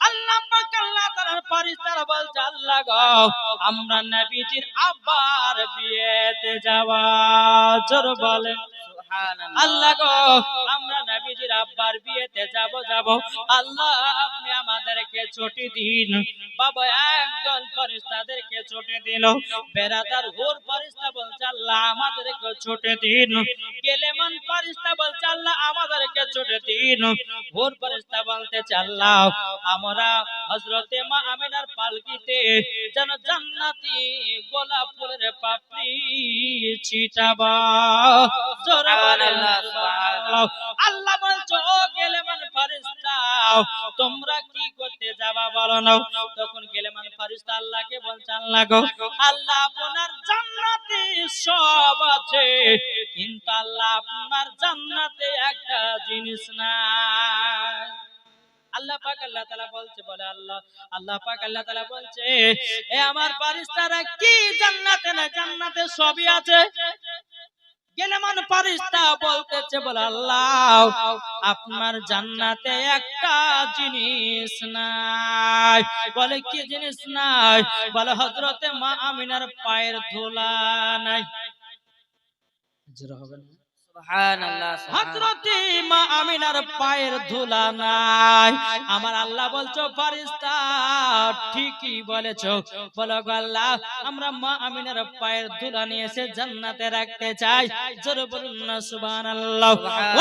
আল্লাহ পাক আল্লাহ তাআলার ফেরেশতারা বলছে আল্লাহ গো আমরা নবীজির আব্বার বিয়েতে যাব জোর বলে সুবহানাল্লাহ আল্লাহ গো আমরা নবীজির আব্বার বিয়েতে যাব আল্লাহ আপনি আমাদেরকে ছুটি দিন বাবা একজন ফেরেশতাদেরকে ছুটি দিল বেরাদার হুর ফেরেশতা বলছে আল্লাহ আমাদেরকে ছুটি দিন গেলেমান ফেরেশতা বলছে আল্লাহ আমাদেরকে ছুটি দিন হুর ফেরেশতা বলতেছে আল্লাহ আমরা হযরতে মা আমিনার পালকিতে যেন জান্নাতি গোলাপ ফুলের পাপড়ি ছিটাবা সুবহানাল্লাহ সুবহানাল্লাহ আল্লাহ বলছো ও গেলেমান ফেরেশতা তোমরা কি করতে যাবা বলো না তখন গেলেমান ফেরেশতা আল্লাহকে বলছে আল্লাহ গো আল্লাহ আপনার জান্নাতে সব আছে কিন্তু আল্লাহ আপনার জান্নাতে একটা জিনিস নাই আল্লাহ পাক আল্লাহ তাআলা বলছে বলে আল্লাহ পাক আল্লাহ তাআলা বলছে এ আমার ফেরেশতারা কি জান্নাতে না জান্নাতে সবই আছে গেলেমান ফেরেশতা বলতেছে বলে আল্লাহ আপনার জান্নাতে একটা জিনিস নাই বলে কি জিনিস নাই বলে হযরতে মা আমিনার পায়ের ধুলা নাই জোরে হবে না সুবহানাল্লাহ হযরতে মা আমিনার পায়ের ধুলা নাই আমার আল্লাহ বলছো ফেরেশতা ঠিকই বলেছো বলো গো আল্লাহ আমরা মা আমিনার পায়ের ধুলা নিয়ে এসে জান্নাতে রাখতে চাই জোরে বলুন না সুবহানাল্লাহ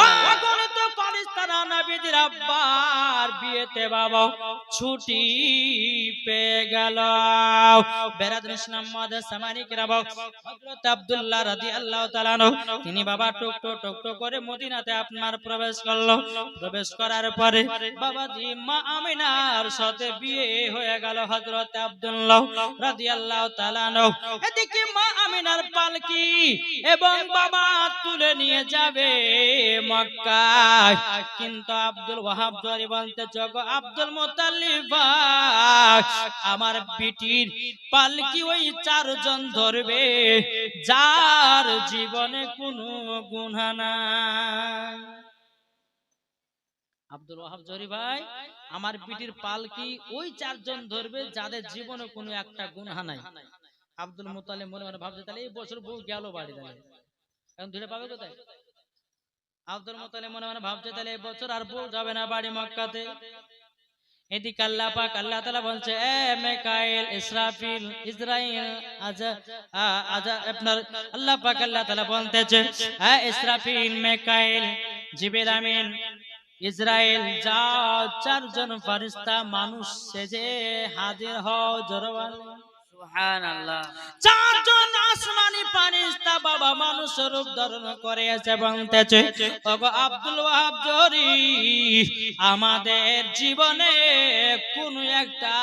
ও গণিত ফেরেশতারা নবীজির আব্বার বিয়েতে বাবা ছুটি পেয়ে গেল বেরাদর ইসলাম মাদার সামানিক রাবা হযরত আব্দুল্লাহ রাদিয়াল্লাহু তাআলা তিনি বাবা টুকটো করে মদিনাতে আপনার প্রবেশ করলো প্রবেশ করার পরে বাবাজি মা আমিনার সাথে বিয়ে হয়ে গেল হযরত আব্দুল্লাহ রাদিয়াল্লাহু তাআলা এদিকে মা আমিনার পালকি এবং বাবা তুলে নিয়ে যাবে মক্কায় কিন্তু আব্দুল ওয়াহাব জরি বলতে জগো আব্দুল মুত্তালিব আমার বিটির পালকি ওই চারজন ধরবে যার জীবনে কোনো গুনাহ নাই আব্দুল ওয়াহাব জরি ভাই আমার বিটির পালকি ওই চারজন ধরবে যাদের জীবনে কোনো একটা গুনাহ নাই আব্দুল মুত্তালিব মনে মনে ভাবছে তাহলে এই বছর বউ গেল বাড়ি তাহলে এখন ধরে পাবে কোথায় আব্দুল মুত্তালিব মনে মনে ভাবছে তাহলে এই বছর আর বউ যাবে না বাড়ি মক্কাতে এদিকে আল্লাহ পাক আল্লাহ তাআলা বলছে এ মিকাইল ইসরাফিল ইসরাইল আজা আপনার আল্লাহ পাক আল্লাহ তাআলা বলতেছে এ ইসরাফিল মিকাইল জিবরিল আমিন ইসরাইল যাও চারজন ফেরেশতা মানুষ সেজে হাজির হও জোরে বলো সুবহানাল্লাহ চারজন আসমানি ফেরেশতা বাবা মানুষ রূপ ধারণ করে এসে বলতেছে ওগো আব্দুল ওয়াহাব জরি আমাদের জীবনে কোনো একটা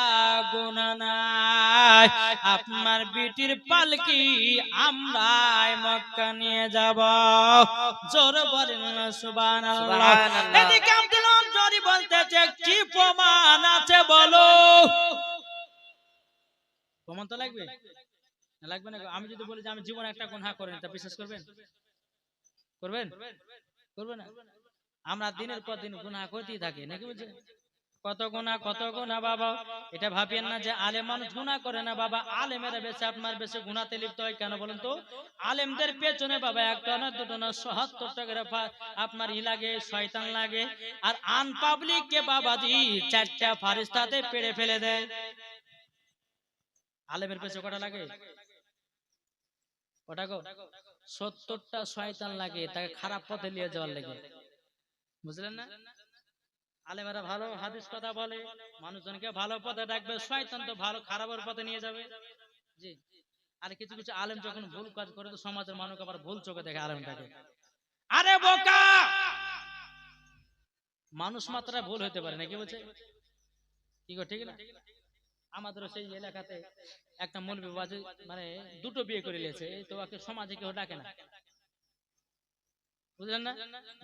গুনাহ নাই আপনার বিটির পালকি আমরা মক্কা নিয়ে যাব জোরে বলেন সুবহানাল্লাহ এদিকে আব্দুল ওয়াহাব জরি বলতেছে কি প্রমাণ আছে বলো প্রমাণ তো লাগবে না লাগবে না আমি যদি বলি যে আমি জীবনে একটা গুনাহ করিনি তা বিশ্বাস করবেন করবেন করবেন না আমরা দিনের পর দিন গুনাহ করতেই থাকি নাকি বুঝছেন কত গুনাহ বাবা এটা ভাবেন না যে আলেম মানুষ গুনাহ করে না বাবা আলেমেরা বেশি আপনার বেশি গুনাহতে লিপ্ত হয় কেন বলেন তো আলেমদের পেছনে বাবা একটা না দুটো না ৭৭ টাকা আপনার ই লাগে শয়তান লাগে আর আন পাবলিক কে বাবাজি চারটা ফেরেশতাতে পেড়ে ফেলে দেয় আলেমের পেছনে কটা লাগে কটা গো ৭০টা শয়তান লাগে তাকে খারাপ পথে নিয়ে যাওয়ার লাগে বুঝলেন না আলেমেরা ভালো হাদিস কথা বলে মানুষজনকে ভালো পথে ডাকবে শয়তান তো ভালো খারাপের পথে নিয়ে যাবে জি আর কিছু কিছু আলেম যখন ভুল কাজ করে তো সমাজের মানুষ আবার ভুল চোখে দেখে আলেমটাকে আরে বোকা মানুষ মাত্রা ভুল হতে পারে নাকি বলছে কি গো ঠিক না আমাদের সেই এলাকাতে একটা মৌলবি বাজে মানে দুটো বিয়ে করে নিয়েছে তো ওকে সমাজে কেউ ডাকে না বুঝলেন না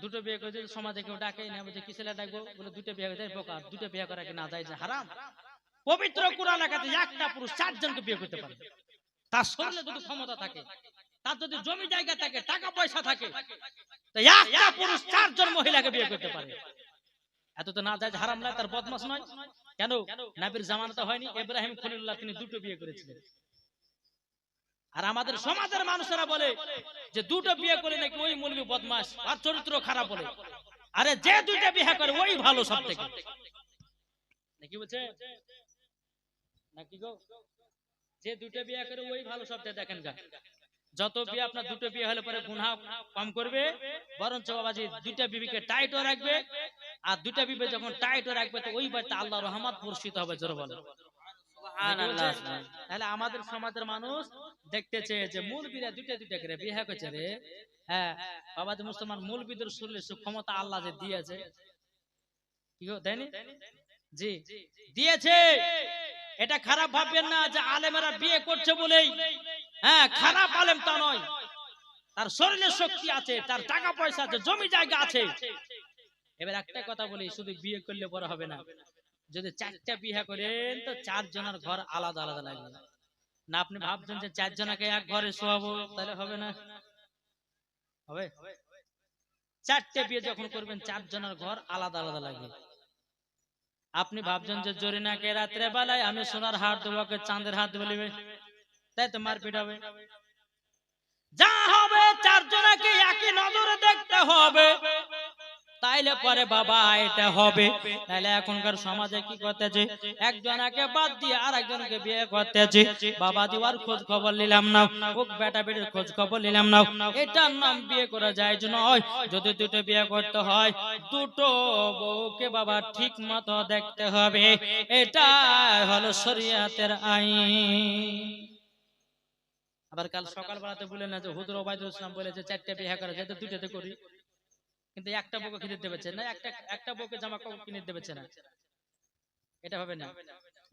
দুটো বিয়ে করেছে সমাজে কেউ ডাকে না বলছে কি ছেলে ডাকবো বলে দুটো বিয়ে করে বোকা দুটো বিয়ে করা কি না যায় যে হারাম পবিত্র কোরআন এলাকাতে একটা পুরুষ 4 জনকে বিয়ে করতে পারে তার শরীরে যদি ক্ষমতা থাকে তার যদি জমি জায়গা থাকে টাকা পয়সা থাকে তো একটা পুরুষ 4 জন মহিলাকে বিয়ে করতে পারে এত তো না যায় হারাম নয়, তার বদমাশ নয় কেন? নবীর জামানাতে হয়নি, ইব্রাহিম খলিলুল্লাহ তিনি দুটো বিয়ে করেছিলেন। আর আমাদের সমাজের মানুষেরা বলে যে দুটো বিয়ে করে নাকি ওই মৌলবি বদমাশ আর চরিত্র খারাপ বলে। আরে যে দুইটা বিয়ে করে ওই ভালো সব থেকে, নাকি বলছে নাকি গো? যে দুটো বিয়ে করে ওই ভালো সব থেকে। দেখেন গা, যত বিয়ে আপনার দুটো বিয়ে হলে পরে গুনাহ কম করবে, বরঞ্চ বাবাজি দুইটা বিবিকে টাইটও রাখবে। আর দুইটা বিবি যখন টাইটও রাখবে তো ওই বাড়িতে আল্লাহর রহমত বর্ষিত হবে। জোরে বলে সুবহানাল্লাহ। তাহলে আমাদের সমাজের মানুষ দেখতেছে যে মুলবিরা দুইটা দুইটা করে বিয়ে করছে রে। হ্যাঁ বাবাজি, মুসলমান মুলবিদের শরীরে ক্ষমতা আল্লাহ যে দিয়েছে, কি গো দেয়নি? জি দিয়েছে। এটা খারাপ ভাববেন না যে আলেমেরা বিয়ে করছে বলেই হ্যাঁ খারাপ আলেম তা নয়। তার শরীরে শক্তি আছে, তার টাকা পয়সা আছে, জমি জায়গা আছে। এবার একটা কথা বলি, শুধু বিয়ে করলে বড় হবে না। যদি চারটা বিয়ে করেন তো চারজনের ঘর আলাদা আলাদা লাগবে না। আপনি ভাবছেন যে চারজনকে এক ঘরে শোয়াবো, তাহলে হবে না। হবে? চারটে বিয়ে যখন করবেন চারজনের ঘর আলাদা আলাদা লাগবে। আপনি ভাবছেন যে জরিনাকে রাত্রে বেলায় আমি সোনার হাত দেবো, চাঁদের হাত দেবো, তাই তো মারপিট হবে। যা হবে চারজনকে একই নজরে দেখতে হবে, তাইলে পরে বাবা এটা হবে। তাহলে এখনকার সমাজে কি করতেছে, একজনকে বাদ দিয়ে আর একজনকে বিয়ে করতেছে। বাবা দিওয়ার খোঁজ খবর নিলাম না, ওক বেটা বেটির খোঁজ খবর নিলাম না। এটার নাম বিয়ে করা যায় নয়। যদি দুটো বিয়ে করতে হয়, দুটো বউকে বাবা ঠিক মতো দেখতে হবে। এটা হলো শরীয়তের আইন। আবার কাল সকালবেলাতে বলে না যে হুজুর ওবায়দুল ইসলাম বলেছে চারটে বিয়ে করা যায়, তো দুটোতে করি। কিন্তু একটা বউকে কিনে দিতে পারছে না, একটা বউকে জামা কাপড় কিনে দিতে পারছে না। এটা হবে না।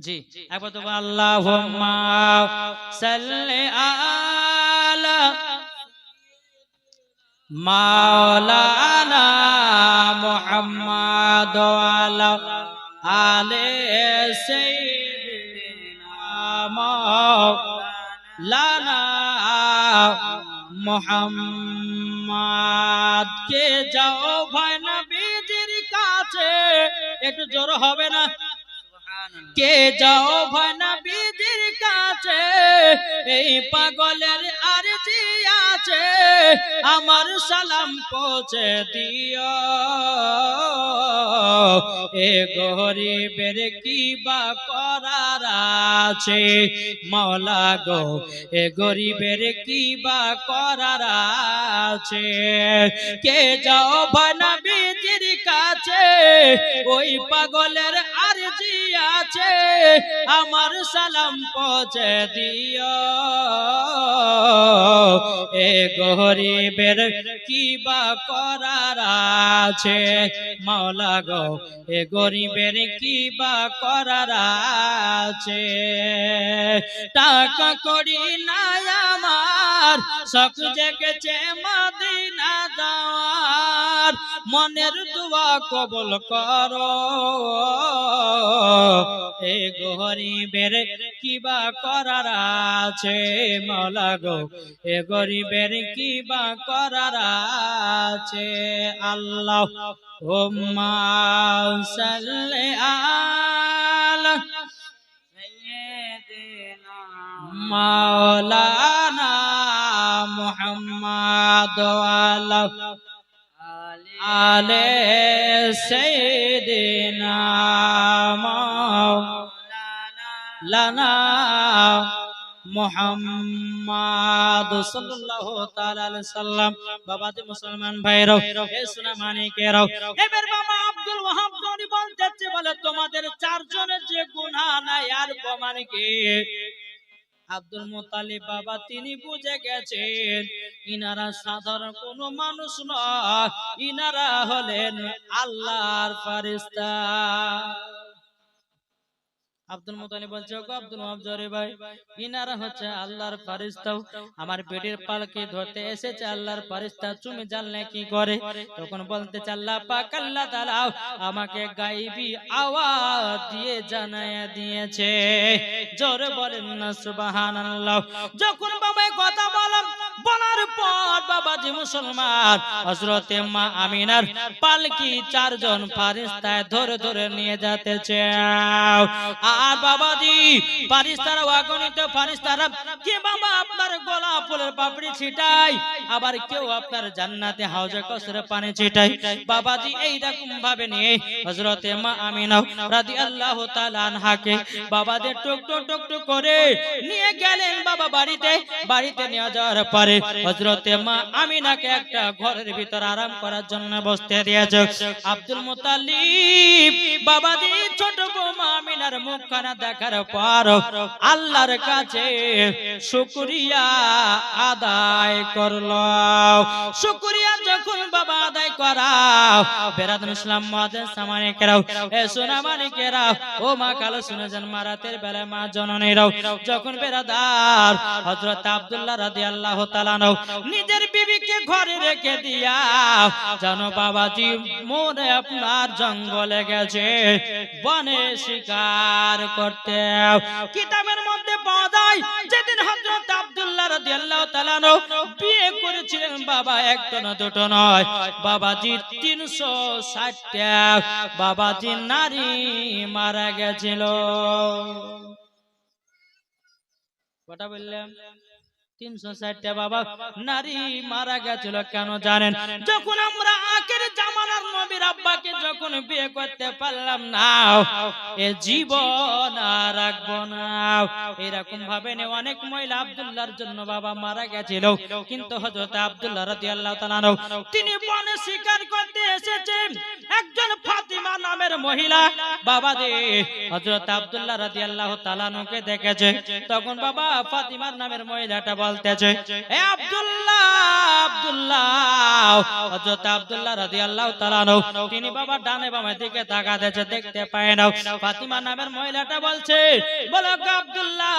জি একবার তো আল্লাহুম্মা সাল্লি আলা মাওলানা মুহাম্মাদ ওয়া আলা আলি সাইয়্যিদিনা মাওলানা মুহাম্মদ কে যাও ভাই নবীজির কাছে। একটু জোর হবে না? কে যাও ভাই নবীজির কাছে, এই পাগলের আরজি আছে, আমার সালাম পৌঁছে দিও। এ গরিবের কি বা করার আছে মাওলা গো, এ গরিবের কি বা করার আছে। কে যাও ভাই নবীজির কাছে, ওই পাগলের আরজি আছে, আমার সালাম পৌঁছে দিও। এ গরিবের কি বা করার আছে মাওলা গো, এ গরিবের কি বা করার আছে। টাকা করি নাই আমার, শখ জেগেছে মদিনা যাওয়ার, মনের দোয়া কবুল করো। এ গরিবের কি বা করার আছে মাওলা গো, এ গরিবের কি বা করার আছে। আল্লাহুম্মা সাল্লি আলা সাইয়্যিদিনা মাওলানা মুহাম্মাদ ওয়া আলা আলি সাইয়্যিদিনা মাওলানা মুহাম্মদ সাল্লাল্লাহু তাআলা আলাইহি সাল্লাম। বাবাজি মুসলমান ভাইরাও, হে সোনা মানিকেরাও, এবার বাবা আব্দুল ওয়াহাব গনি বলতেছে, বলে তোমাদের চারজনের যে গুনাহ নাই আর প্রমাণ কি? আব্দুল মুত্তালিব বাবা তিনি বুঝে গেছেন ইনারা সাধারণ কোনো মানুষ নয়, ইনারা হলেন আল্লাহর ফেরেশতা। আব্দুল মুত্তালিব বলছে, ওগো আব্দুল ওয়াহাব জরে ভাই, ইনারা হচ্ছে আল্লাহর ফেরেশতা। আমার পেটের পালকে ধরতে এসেছে আল্লাহর ফেরেশতা, তুমি জানলে কি করে? তখন বলতে আল্লাহ পাক আল্লাহ তাআলা আমাকে গায়বী আওয়াজ দিয়ে জানায়া দিয়েছে। জোরে বলেন না সুবহানাল্লাহ। যখন বাবা কথা বললাম, বলার পর বাবাজি মুসলমান হযরতে মা আমিনার পালকি চারজন ফেরেশতায় ধরে ধরে নিয়ে যাতেছে। আর বাবাজি ফেরেশতারা অগণিত ফেরেশতারা কি বাবা আপনার গোলাপ ফুলের পাপড়ি ছিটাই, আবার কেউ আপনার জান্নাতে হাউজে কসরে পানি ছিটাই। বাবাজি এই রকম ভাবে নিয়ে হযরতে মা আমিনা রাদিয়াল্লাহু তাআলা আনহাকে বাবাদের টুকটুক টুকটুক করে নিয়ে গেলেন বাবা বাড়িতে। বাড়িতে নিয়ে যাওয়ার পরে হযরতে মা আমিনাকে একটা ঘরের ভিতর আরাম করার জন্য বসতে দিয়েছে। আব্দুল মুত্তালিব বাবাজি ছোট বৌমা আমিনার মুখখানা দেখার পর আল্লাহর কাছে শুকরিয়া আদায় করলো। শুকরিয়া যখন বাবা আদায় করাও বেরাদুল ইসলাম মুআজ্জিন সামানে কেরাও এ সোনা মানিকেরাও ও মা কালো শুনে যান মারাতের বেলা মা জননীরাও যখন বেরাদার হযরত আব্দুল্লাহ রাদিয়াল্লাহু তাআলা নিজের বিবিকে ঘরে রেখে দিয়া জানো বাবাজি মনে আপনার জঙ্গলে গেছে বনে শিকার করতে। কিতাবের মধ্যে পাওয়া যায় যেদিন হযরত আব্দুল্লাহ রাদিয়াল্লাহু তাআলা বিয়ে করেছিলেন বাবা একটা না দুটো নয় বাবাজি 360টা বাবাজি নারী মারা গেছিল। কটা বললাম 360টা বাবা নারী মারা গেছিল। কেন জানেন? যখন আমরা আখের জামানার নবীর আব্বাকে যখন বিয়ে করতে পারলাম না এ জীবন আর রাখবো না, এরকম ভাবে অনেক মহিলা আব্দুল্লাহর জন্য বাবা মারা গেছিল। কিন্তু হযরত আব্দুল্লাহ রাদিয়াল্লাহু তাআলা তিনি বনে শিকার করতে এসেছেন। একজন ফাতিমা নামের মহিলা বাবা দে হযরত আব্দুল্লাহ রাদিয়াল্লাহু তাআলা কে দেখেছে। তখন বাবা ফাতিমার নামের মহিলাটা বলতেছে এ আব্দুল্লাহ আব্দুল্লাহ। হযরত আব্দুল্লাহ রাদিয়াল্লাহু তাআলা তিনি বাবা ডানে বামে দিকে তাকাতেছে, দেখতে পায় না। ফাতিমা নামের মহিলাটা বলছে বলো গো আব্দুল্লাহ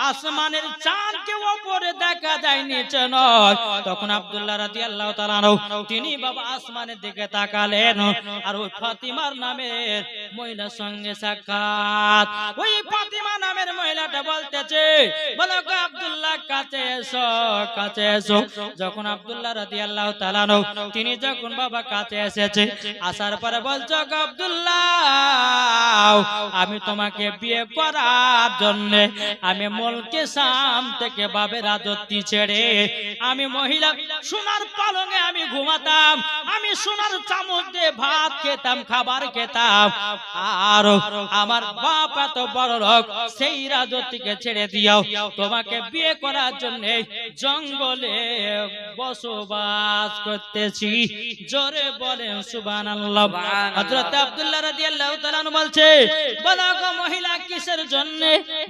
আসমানের চাঁদকে উপরে দেখা যায় নিচে নয়। তখন আব্দুল্লাহ রাদিয়াল্লাহু তাআলা তিনি বাবা আসমানের দিকে তাকালেন আর ওই ফাতিমার নামের মহিলার সঙ্গে সাক্ষাৎ। ওই ফাতিমা নামের মহিলাটা বলতেছে বলো গো আব্দুল্লাহ কাছে এসো কাছে এসো। যখন আব্দুল্লাহ রাদিয়াল্লাহু তাআলা তিনি যখন বাবা কাছে এসেছে আসার পরে বলছো গো আব্দুল্লাহ আমি তোমাকে বিয়ে করার জন্য আমি মুলকে শাম থেকে বাবের রাজত্ব ছেড়ে আমি মহিলা সোনার পালঙ্কে আমি ঘুমাতাম, আমি সোনার চামচ দিয়ে ভাত খেতাম খাবার খেতাম। আর আমার বাপ এত বড় লোক সেই রাজত্বকে ছেড়ে দিও তোমাকে বিয়ে করার জন্য জঙ্গলে বসবাস করতেছি। জোরে বলেন সুবহানাল্লাহ। হযরত আব্দুল্লাহ রাদিয়াল্লাহু তাআলা বলছে বলো গো মহিলা কিসের জন্য?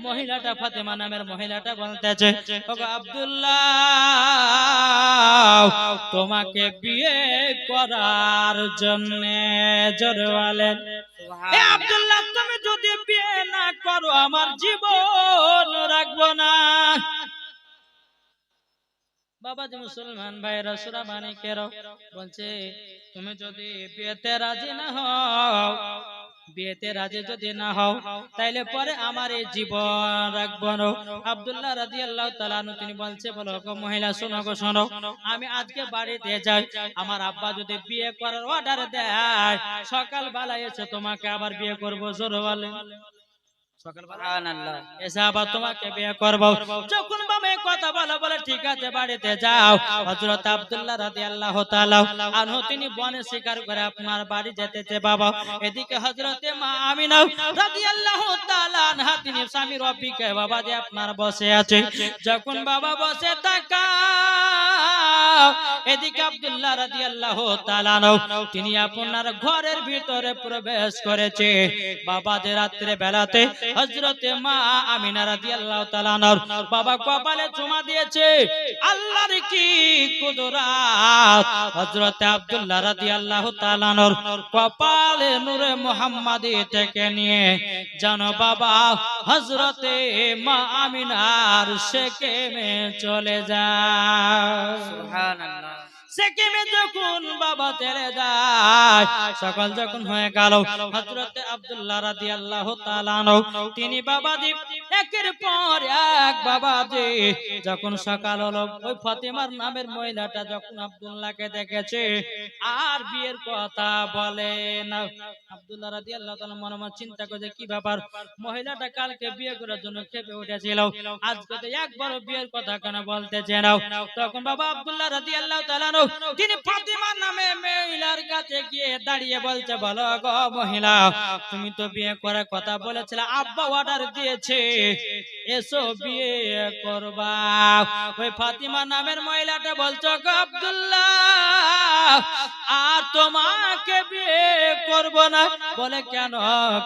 মহিলাটা ফাতিমা নামের মহিলাটা বলতেছে ওগো আব্দুল্লাহ তোমাকে বিয়ে করার জন্য। জোরে বলেন এ আব্দুল্লাহ তুমি যদি বিয়ে না করো আমার জীবন রাখবো না। বাবা যে মুসলমান ভাইরা সূরা মানিকেরাও বলছে তুমি যদি বিয়েতে রাজি না হও বিয়েতে রাজি যদি না হও তাইলে পরে আমার এই জীবন রাখবো না। আব্দুল্লাহ রাদিয়াল্লাহু তাআলা তিনি বলছে বলো গো মহিলা শোনো গো শোনো আমি আজকে বাড়িতে যাই, আমার আব্বা যদি বিয়ে করার অর্ডার দেয় সকাল বেলা এসে তোমাকে আবার বিয়ে করবো। জোরে বলে সুবহানাল্লাহ এসে আবার তোমাকে বিয়ে করবো। যখন বাবা কথা বলে ঠিক আছে বাড়িতে যাও। হযরত আব্দুল্লাহ রাদিয়াল্লাহু তাআলা আনহু তিনি বনে শিকার করে আপনার বাড়ি যেতেছে বাবা। এদিকে হযরতে মা আমিনা রাদিয়াল্লাহু তাআলা আনহা তিনি স্বামীর অপেক্ষায় বাবা যে আপনার বসে আছে। যখন বাবা বসে থাকা এদিকে আব্দুল্লাহ রাদিয়াল্লাহু তাআলা তিনি আপনার ঘরের ভিতরে প্রবেশ করেছে। বাবা যে রাত্রে বেলাতে হযরতে মা আমিনা রাদিয়াল্লাহু তাআলা বাবা কপালে চুমা দিয়েছে। আল্লাহর কি কুদরত! হযরতে আব্দুল্লাহ রাদিয়াল্লাহু তাআলা কপালে নূরে মুহাম্মাদি থেকে নিয়ে জানো বাবা হযরতে মা আমিনার সেকেমে চলে যায়। সুবহানাল্লাহ সেকেমে যখন বাবা চলে যায় সকাল যখন হয়ে গেল হযরতে আব্দুল্লাহ রাদিয়াল্লাহু তাআলা তিনি বাবা একের পর এক বাবাজি যখন সকাল হলো ওই ফাতেমার নামের মহিলাটা যখন আব্দুল্লাহকে দেখেছে আর বিয়ের কথা বলে না। আব্দুল্লাহ রাদিয়াল্লাহু তাআলা মনে মনে চিন্তা করে কি ব্যাপার, মহিলাটা কালকে বিয়ে করার জন্য খেপে উঠেছিল, আজকে তো একবারও বিয়ের কথা কেন বলতেছে না। তখন বাবা আব্দুল্লাহ রাদিয়াল্লাহু তাআলা তিনি ফাতেমার নামে মহিলার কাছে গিয়ে দাঁড়িয়ে বলছে, বলো গো মহিলা, তুমি তো বিয়ে করার কথা বলেছিলে, আব্বা অর্ডার দিয়েছে এসো বিয়ে করবা। ওই ফাতিমা নামের মহিলাটা বলছো গো আব্দুল্লাহ আর তোমাকে বিয়ে করব না। বলে কেন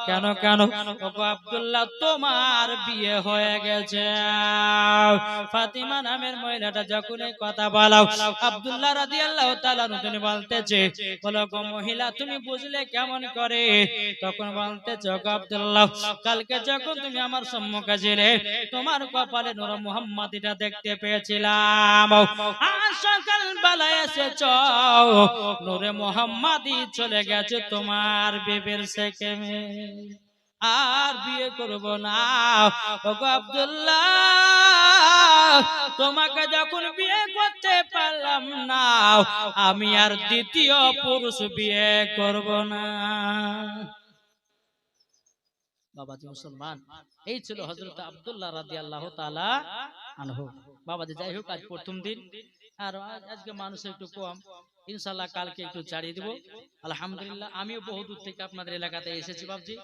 কেন কেন? ওগো আব্দুল্লাহ তোমার বিয়ে হয়ে গেছে। ফাতিমা নামের মহিলাটা যখন এই কথা বলো আব্দুল্লাহ রাদিয়াল্লাহু তাআলা তিনি বলতেছে, বলো গো মহিলা তুমি বুঝলে কেমন করে? তখন বলতেছে গো আব্দুল্লাহ কালকে যখন তুমি আমার সম্মুখে ছিলে তোমার কপালে নূর মুহাম্মাদিটা দেখতে পেয়েছিলাম, আজ সকাল বেলা এসেছো নূরে মুহাম্মাদি চলে গেছে তোমার বিবির সেকেমে, আর বিয়ে করব না। ওগো আব্দুল্লাহ তোমাকে যখন বিয়ে করতে পারলাম না আমি আর দ্বিতীয় পুরুষ বিয়ে করব না। বাবাজি মুসলমান, এই ছিল হযরত আব্দুল্লাহ রাদিয়াল্লাহু তাআলা আনহু। বাবাজি যাই হোক আজ প্রথম দিন আর আজকে মানুষ একটু কম, ইনশাআল্লাহ কালকে একটু ছাড়িয়ে দেব। আলহামদুলিল্লাহ আমিও বহু দূর থেকে আপনাদের এলাকাতে এসেছি বাবজি,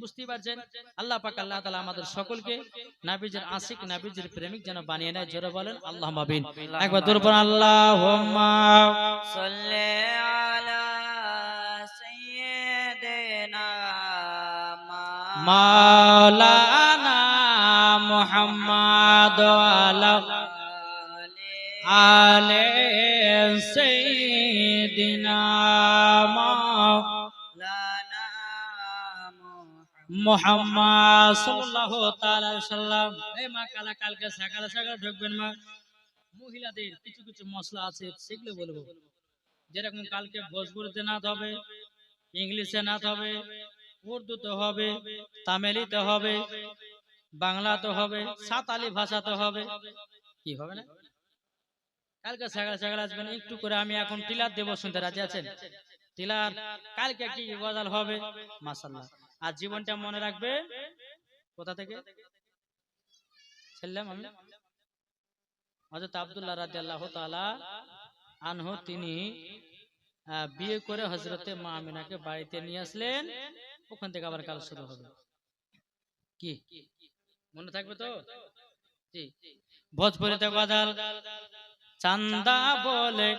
বুঝতেই পারছেন। আল্লাহ পাক আল্লাহ তাআলা আমাদের সকলকে নবীজির আশিক নবীজির প্রেমিক যেন বানিয়ে নেয়। জোরে বলেন আল্লাহুম্মা আমিন। একবার জোরে বলেন আল্লাহুম্মা সাল্লি আলা সাইয়্যিদিনা মাওলানা মুহাম্মদ ওয়া আলে সাইয়্যিদিনা মাওলানা মুহাম্মদ সাল্লাল্লাহু তাআলা আলাইহি সাল্লাম। এই মা কালা কালকে সকালে সকালে ঢুকবেন মা, মহিলাদের কিছু কিছু মশলা আছে সেগুলো বলবো, যেরকম কালকে ভোজপুরিতে নাচ হবে, ইংলিশে নাচ হবে, উর্দুতে হবে, তামিলিতে হবে, বাংলাতে হবে, সাঁওতালি ভাষাতে হবে। কি হবে না? কালকে সকালে সকালে আসবেন একটু করে, আমি এখন টিলার দেব, শুনতে রাজি আছেন? টিলার কালকে কি গজাল হবে মাশাআল্লাহ। আর জীবনটা মনে রাখবে কোথা থেকে ছিলাম আমি, হযরত আব্দুল্লাহ রাদিয়াল্লাহু তাআলা আনহু তিনি বিয়ে করে হযরতে মা আমিনাকে বাড়িতে নিয়ে আসলেন, ওখান থেকে আবার কাল শুরু হবে। কি মনে থাকবে তো? জি, ভোজপুরিতে গজাল চান্দা বলে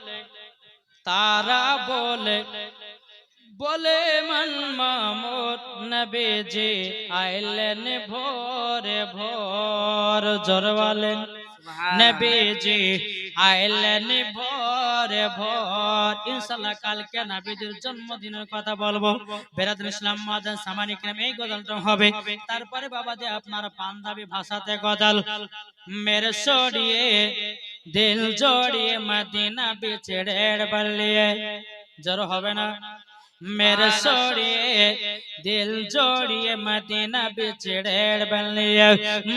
তারা বলে বলে মন মামুদ নবীজি আইলেন ভোরে ভোর, জোর বলেন নবীজি আইলেন ভোরে ভোর। ইনশাআল্লাহ কালকে নবীজির জন্মদিনের কথা বলবো। বেরাদুল ইসলাম মাদান সামানিক নামে এই গজলটা হবে। তারপরে বাবাজি আপনার পাঞ্জাবি ভাষাতে গজল মেরে সোড়িয়ে দিল জোড়িয়ে মদিনা বিছড়ের বলিয়ে, জোর হবে না? मेरे सोड़िए दिल जोड़िए मदीना बिछड़ेड़ बलिए,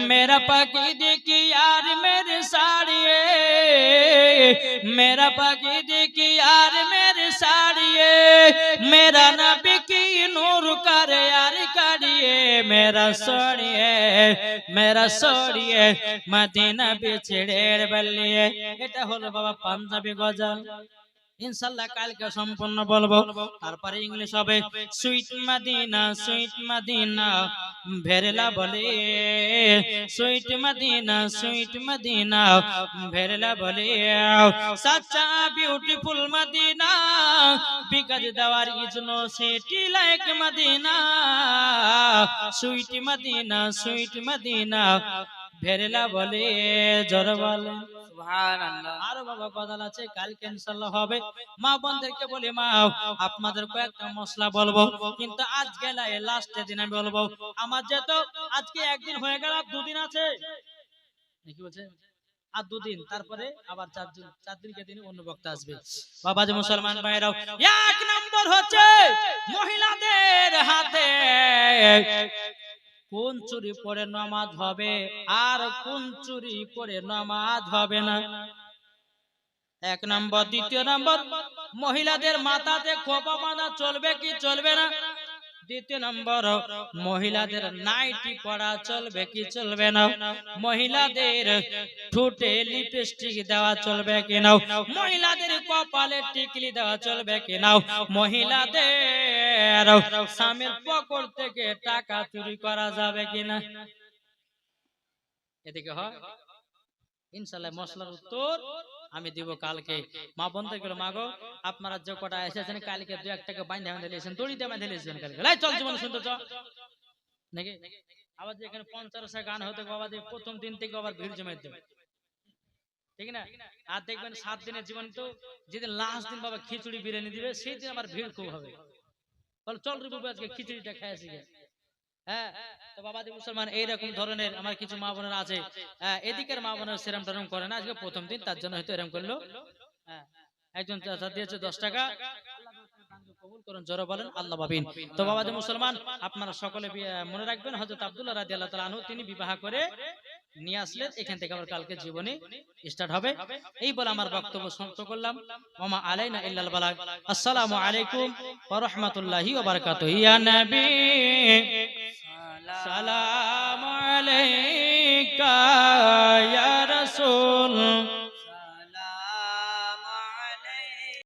मेरा पकीद की यार मेरे साड़िए, मेरा पकीद की यार मेरे साड़िए, मेरा नबी की नूर कर यार करिए, मेरा सोड़िए मदीना बिछड़ेड़ बलिए। এটা হলো বাবা পাঞ্জাবি গজল। ইনশাআল্লাহ কালকে সম্পূর্ণ বলবো। তারপরে ইংলিশ হবে সুইট মদিনা ভেরলা বলে, সুইট মদিনা ভেরলা বলে, সচ্চা beautiful Madina because there is no city like Madina, sweet Madina ভেরলা বলে, জোর বলে সুবহানাল্লাহ। আরো বাবা গজাল আছে কালকে ইনশাআল্লাহ হবে। মা বোনদেরকে বলি মা আপনাদের কয়েকটা মশলা বলবো, কিন্তু আজকে লাস্ট দিন আমি বলবো। আমার যেহেতু আজকে একদিন হয়ে গেল, আর দুদিন আছে, কি বলছে আর দুদিন, তারপরে আবার 4 দিনকে দিন অন্য বক্তা আসবে। বাবাজি মুসলমান ভাইরাও, এক নম্বর হচ্ছে মহিলাদের হাতে কোন চুরি পরে নামাজ হবে আর কোন চুরি পরে নামাজ হবে না। এক নম্বর। দ্বিতীয় নম্বর, মহিলাদের মাথাতে খোপা বাঁধা চলবে কি চলবে না। দ্বিতীয় নম্বর, মহিলাদের নাইটি পরা চলবে কি চলবে না। মহিলাদের ঠোঁটে লিপস্টিক দেওয়া চলবে কি না। মহিলাদের কপালে টিকলি দেওয়া চলবে কি না। মহিলাদের স্বামীর পকেট থেকে টাকা চুরি করা যাবে কিনা। এদিকে হয় ইনশাআল্লাহ মশলার উত্তর আমি দিব কালকে। মা বন্ধু গুলো, মাগো আপনারা যে কটা এসেছেন কালকে দু এক টাকা বাইন্ধে আমাদের দিয়েছেন, দড়িতে আমাদের দিয়েছেন কালকে। লাই চল জীবন শুনতে চ নাকি। আবার যে এখানে 50 গান হতে বাবা দিয়ে প্রথম দিন থেকে আবার ভিড় জমাই দেবে, ঠিক না। আর দেখবেন 7 দিনের জীবন, তো যেদিন লাস্ট দিন বাবা খিচুড়ি বিরিয়ানি দিবে সেই দিন আবার ভিড় খুব হবে। বল চল রে বাবা আজকে খিচুড়িটা খাইছি। হ্যাঁ, তো বাবাজি মুসলমান এইরকম ধরনের আমার কিছু মা বোনেরা আছে, এদিকের মা বোনেরা সেরম টেরম করে না, আজকে প্রথম দিন তার জন্য হয়তো এরকম করলো। একজন চাচা দিয়েছে 10 টাকা, কবুল করুন, জোরে বলেন আল্লাহ পাবিন। তো বাবাজি মুসলমান আপনারা সকলে মনে রাখবেন, হযরত আব্দুল্লাহ রাদিয়াল্লাহু তাআলা আনহু তিনি বিবাহ করে নিয়ে আসলেন, এখান থেকে আবার কালকে জীবনী স্টার্ট হবে। এই বলে আমার বক্তব্য সমাপ্ত করলাম। ওমা আলাইনা ইল্লাল বালাগ। আসসালামু আলাইকুম ওয়া রাহমাতুল্লাহি ওয়া বারাকাতুহু। ইয়া নবী সালাম আলাইকা